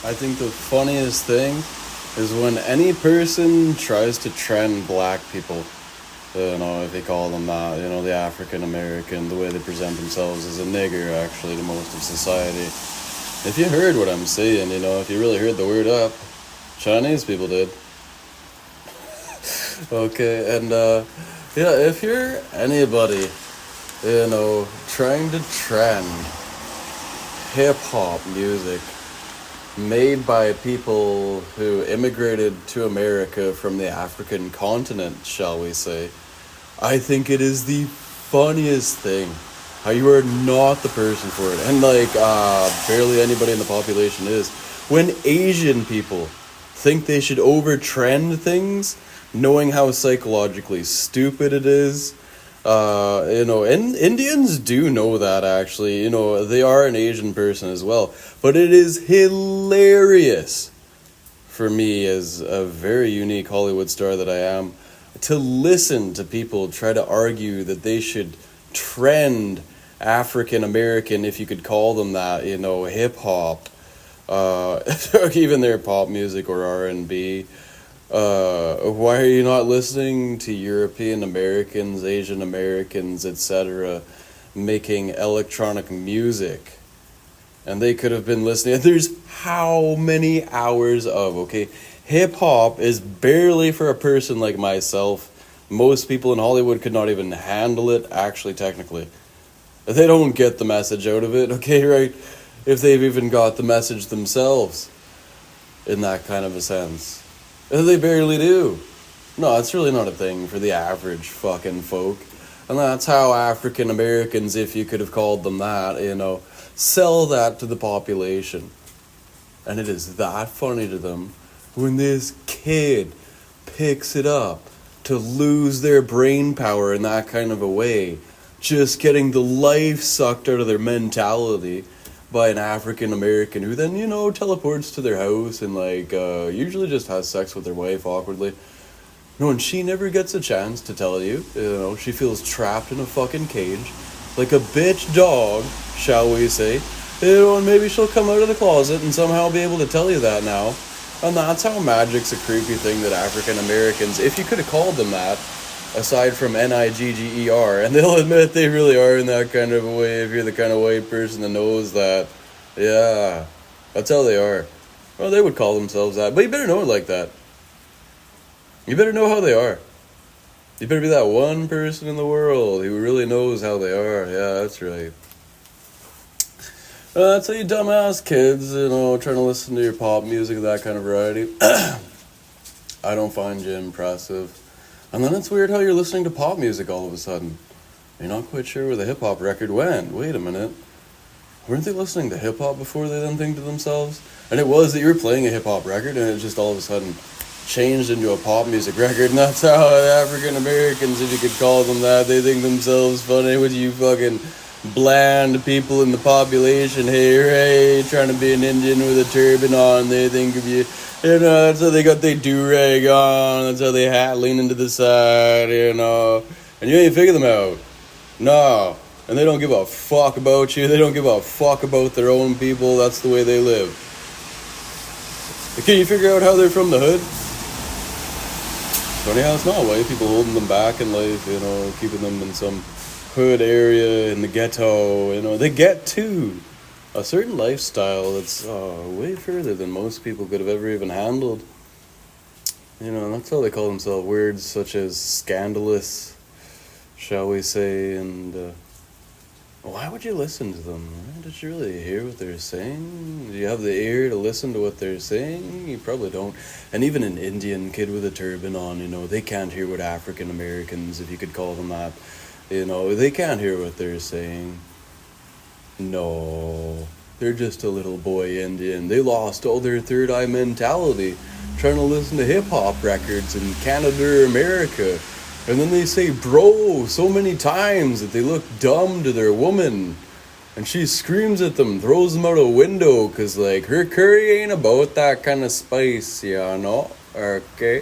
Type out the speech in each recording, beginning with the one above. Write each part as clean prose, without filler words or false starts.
I think the funniest thing is when any person tries to trend black people. If they call them that, the African American, the way they present themselves as a nigger, actually, to most of society. If you heard what I'm saying, if you really heard the word up, Chinese people did. Okay, and yeah, if you're anybody, trying to trend hip hop music made by people who immigrated to America from the African continent, shall we say, I think it is the funniest thing. How you are not the person for it. And barely anybody in the population is. When Asian people think they should overtrend things, knowing how psychologically stupid it is. And Indians do know that actually. They are an Asian person as well. But it is hilarious for me as a very unique Hollywood star that I am to listen to people try to argue that they should trend African American, if you could call them that, hip hop, even their pop music or R&B. Why are you not listening to European Americans, Asian Americans, etc., making electronic music? And they could have been listening. There's how many hours of, okay? Hip hop is barely for a person like myself. Most people in Hollywood could not even handle it, actually, technically. They don't get the message out of it, okay, right? If they've even got the message themselves in that kind of a sense. They barely do. No, it's really not a thing for the average fucking folk. And that's how African Americans, if you could have called them that, sell that to the population. And it is that funny to them when this kid picks it up to lose their brain power in that kind of a way, just getting the life sucked out of their mentality by an African American who then, teleports to their house and usually just has sex with their wife awkwardly. No, and she never gets a chance to tell you, she feels trapped in a fucking cage, like a bitch dog, shall we say, and maybe she'll come out of the closet and somehow be able to tell you that now. And that's how magic's a creepy thing that African Americans, if you could have called them that, aside from Nigger, and they'll admit they really are in that kind of a way if you're the kind of white person that knows that. Yeah, that's how they are. Well, they would call themselves that, but you better know it like that. You better know how they are. You better be that one person in the world who really knows how they are. Yeah, that's right. That's how you dumbass kids, trying to listen to your pop music of that kind of variety. I don't find you impressive. And then it's weird how you're listening to pop music all of a sudden. You're not quite sure where the hip-hop record went. Wait a minute. Weren't they listening to hip-hop before they then think to themselves? And it was that you were playing a hip-hop record and it just all of a sudden changed into a pop music record. And that's how African Americans, if you could call them that, they think themselves funny with you fucking bland people in the population. Hey, trying to be an Indian with a turban on, they think of you. That's how they got their do-rag on. That's how they hat leaning to the side, And you ain't figure them out. No. And they don't give a fuck about you. They don't give a fuck about their own people. That's the way they live. Can you figure out how they're from the hood? Funny how it's not white people holding them back in life, keeping them in some hood area in the ghetto. They get to a certain lifestyle that's way further than most people could have ever even handled. And that's how they call themselves. Words such as scandalous, shall we say, and why would you listen to them? Did you really hear what they're saying? Do you have the ear to listen to what they're saying? You probably don't. And even an Indian kid with a turban on, they can't hear what African Americans, if you could call them that, they can't hear what they're saying. No, they're just a little boy Indian. They lost all their third eye mentality trying to listen to hip-hop records in Canada or America. And then they say bro so many times that they look dumb to their woman. And she screams at them, throws them out a window, because her curry ain't about that kind of spice, Okay.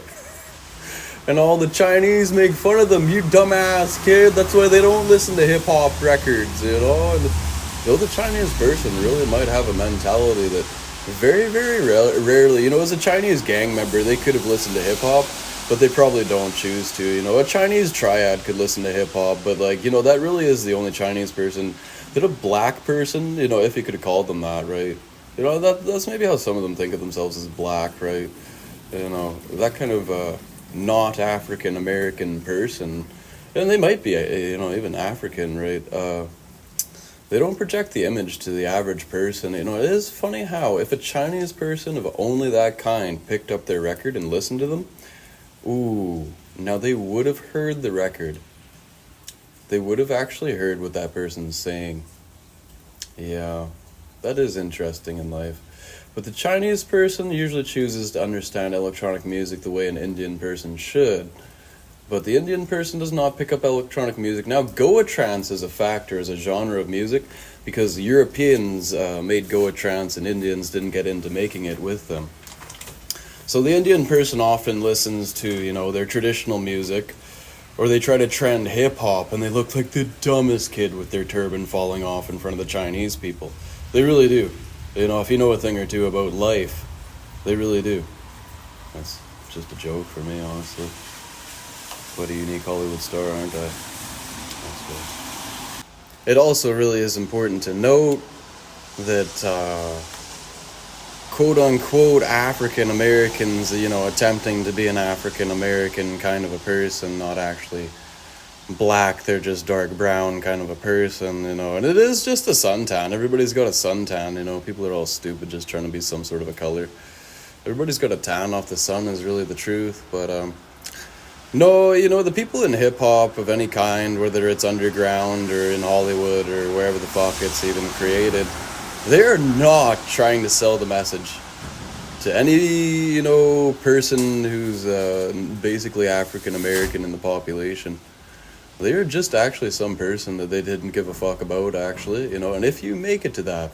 And all the Chinese make fun of them, you dumbass kid. That's why they don't listen to hip-hop records, And the Chinese person really might have a mentality that Very, very rarely. As a Chinese gang member, they could have listened to hip hop, but they probably don't choose to. A Chinese triad could listen to hip hop, but like, that really is the only Chinese person. That a black person, if you could have called them that, right? That's maybe how some of them think of themselves as black, right? That kind of not African American person, and they might be, even African, right? They don't project the image to the average person. It is funny how if a Chinese person of only that kind picked up their record and listened to them, ooh, now they would have heard the record. They would have actually heard what that person's saying. Yeah, that is interesting in life. But the Chinese person usually chooses to understand electronic music the way an Indian person should. But the Indian person does not pick up electronic music. Now, Goa trance is a factor as a genre of music because Europeans made Goa trance and Indians didn't get into making it with them. So the Indian person often listens to, their traditional music, or they try to trend hip-hop and they look like the dumbest kid with their turban falling off in front of the Chinese people. They really do. If you know a thing or two about life, they really do. That's just a joke for me, honestly. What a unique Hollywood star, aren't I? That's good. It also really is important to note that quote-unquote African Americans, attempting to be an African American kind of a person, not actually black, they're just dark brown kind of a person, and it is just a suntan. Everybody's got a suntan, people are all stupid just trying to be some sort of a color. Everybody's got a tan off the sun is really the truth, but no, the people in hip-hop of any kind, whether it's underground or in Hollywood or wherever the fuck it's even created, they're not trying to sell the message to any, person who's basically African-American in the population. They're just actually some person that they didn't give a fuck about, actually, and if you make it to that,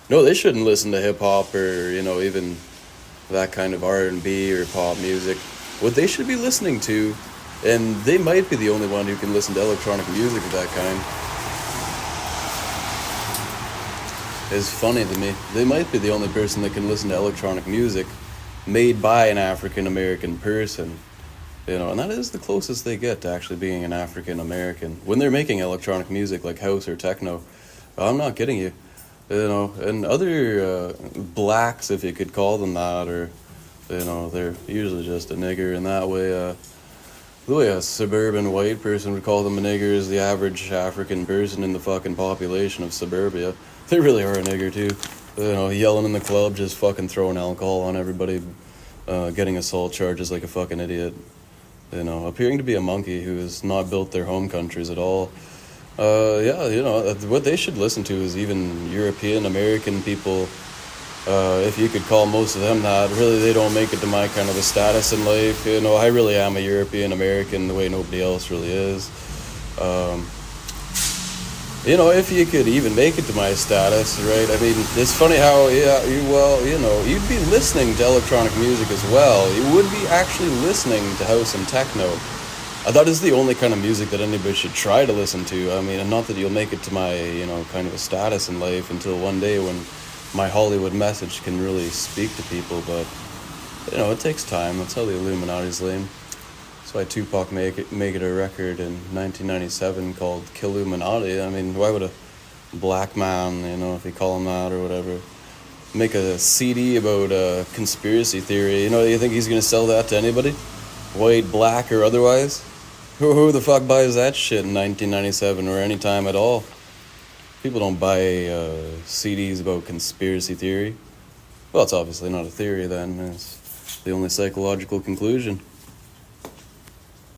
no, they shouldn't listen to hip-hop or, even that kind of R&B or pop music. What they should be listening to, and they might be the only one who can listen to electronic music of that kind, is funny to me. They might be the only person that can listen to electronic music made by an African American person, and that is the closest they get to actually being an African American when they're making electronic music like house or techno. I'm not kidding you, and other blacks, if you could call them that, or they're usually just a nigger in that way. The way a suburban white person would call them a nigger is the average African person in the fucking population of suburbia. They really are a nigger too. Yelling in the club, just fucking throwing alcohol on everybody, getting assault charges like a fucking idiot. Appearing to be a monkey who has not built their home countries at all. What they should listen to is even European American people. If you could call most of them that, really they don't make it to my kind of a status in life. I really am a European American the way nobody else really is. If you could even make it to my status, right? I mean, it's funny how, you'd be listening to electronic music as well. You would be actually listening to house and techno. That is the only kind of music that anybody should try to listen to. I mean, not that you'll make it to my, kind of a status in life until one day when my Hollywood message can really speak to people, but, it takes time. That's how the Illuminati's lame. That's why Tupac make it a record in 1997 called Killuminati. I mean, why would a black man, if you call him that or whatever, make a CD about a conspiracy theory? You think he's going to sell that to anybody? White, black, or otherwise? Who the fuck buys that shit in 1997 or any time at all? People don't buy CDs about conspiracy theory. Well, it's obviously not a theory then. It's the only psychological conclusion.